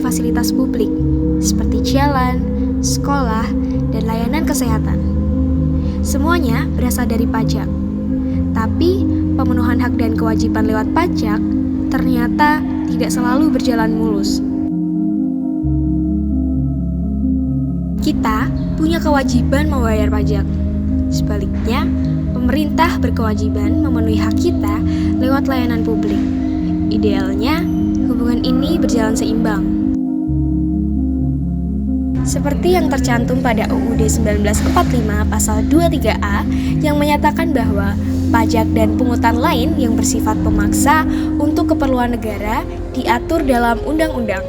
fasilitas publik seperti jalan, sekolah, dan layanan kesehatan. Semuanya berasal dari pajak. Tapi, pemenuhan hak dan kewajiban lewat pajak ternyata tidak selalu berjalan mulus. Kita punya kewajiban membayar pajak. Sebaliknya, pemerintah berkewajiban memenuhi hak kita lewat layanan publik. Idealnya, hubungan ini berjalan seimbang. Seperti yang tercantum pada UUD 1945 pasal 23A yang menyatakan bahwa pajak dan pungutan lain yang bersifat pemaksa untuk keperluan negara diatur dalam undang-undang.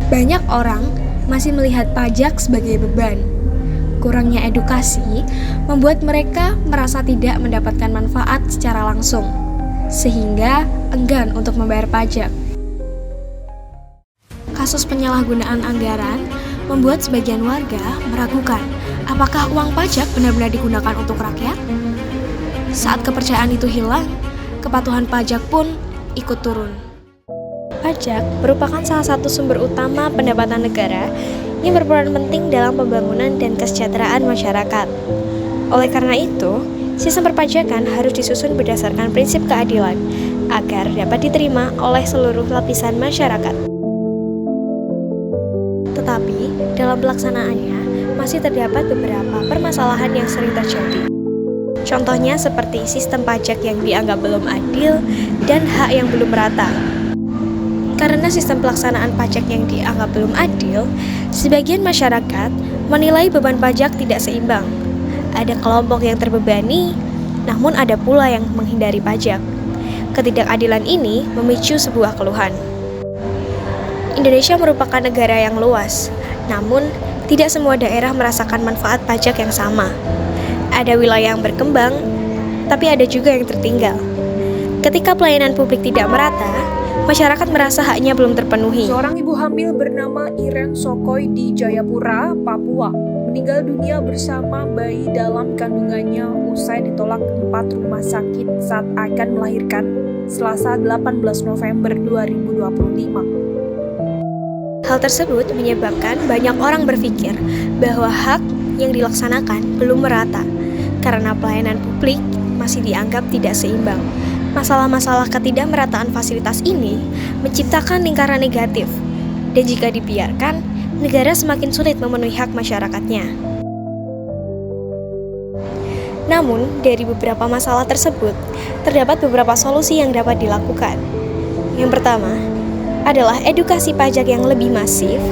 Banyak orang masih melihat pajak sebagai beban. Kurangnya edukasi membuat mereka merasa tidak mendapatkan manfaat secara langsung, sehingga enggan untuk membayar pajak. Kasus penyalahgunaan anggaran membuat sebagian warga meragukan apakah uang pajak benar-benar digunakan untuk rakyat. Saat kepercayaan itu hilang, kepatuhan pajak pun ikut turun. Pajak merupakan salah satu sumber utama pendapatan negara yang berperan penting dalam pembangunan dan kesejahteraan masyarakat. Oleh karena itu, sistem perpajakan harus disusun berdasarkan prinsip keadilan agar dapat diterima oleh seluruh lapisan masyarakat. Tetapi, dalam pelaksanaannya masih terdapat beberapa permasalahan yang sering terjadi. Contohnya seperti sistem pajak yang dianggap belum adil dan hak yang belum merata. Karena sistem pelaksanaan pajak yang dianggap belum adil, sebagian masyarakat menilai beban pajak tidak seimbang. Ada kelompok yang terbebani, namun ada pula yang menghindari pajak. Ketidakadilan ini memicu sebuah keluhan. Indonesia merupakan negara yang luas, namun tidak semua daerah merasakan manfaat pajak yang sama. Ada wilayah yang berkembang, tapi ada juga yang tertinggal. Ketika pelayanan publik tidak merata, masyarakat merasa haknya belum terpenuhi. Seorang ibu hamil bernama Iren Sokoy di Jayapura, Papua, meninggal dunia bersama bayi dalam kandungannya usai ditolak 4 rumah sakit saat akan melahirkan Selasa 18 November 2025. Hal tersebut menyebabkan banyak orang berpikir bahwa hak yang dilaksanakan belum merata karena pelayanan publik masih dianggap tidak seimbang. Masalah-masalah ketidakmerataan fasilitas ini menciptakan lingkaran negatif, dan jika dibiarkan, negara semakin sulit memenuhi hak masyarakatnya. Namun, dari beberapa masalah tersebut, terdapat beberapa solusi yang dapat dilakukan. Yang pertama adalah edukasi pajak yang lebih masif.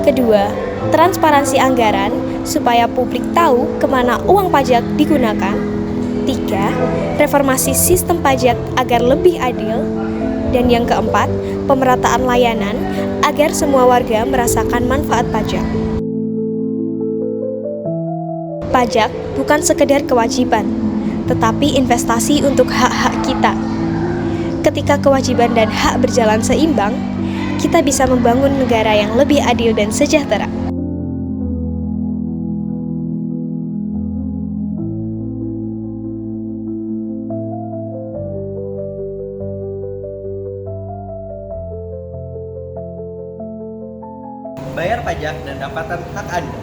Kedua, transparansi anggaran supaya publik tahu kemana uang pajak digunakan. 3. Reformasi sistem pajak agar lebih adil. Dan yang keempat, pemerataan layanan agar semua warga merasakan manfaat pajak. Pajak bukan sekedar kewajiban, tetapi investasi untuk hak-hak kita. Ketika kewajiban dan hak berjalan seimbang, kita bisa membangun negara yang lebih adil dan sejahtera. Bayar pajak dan dapatkan hak Anda.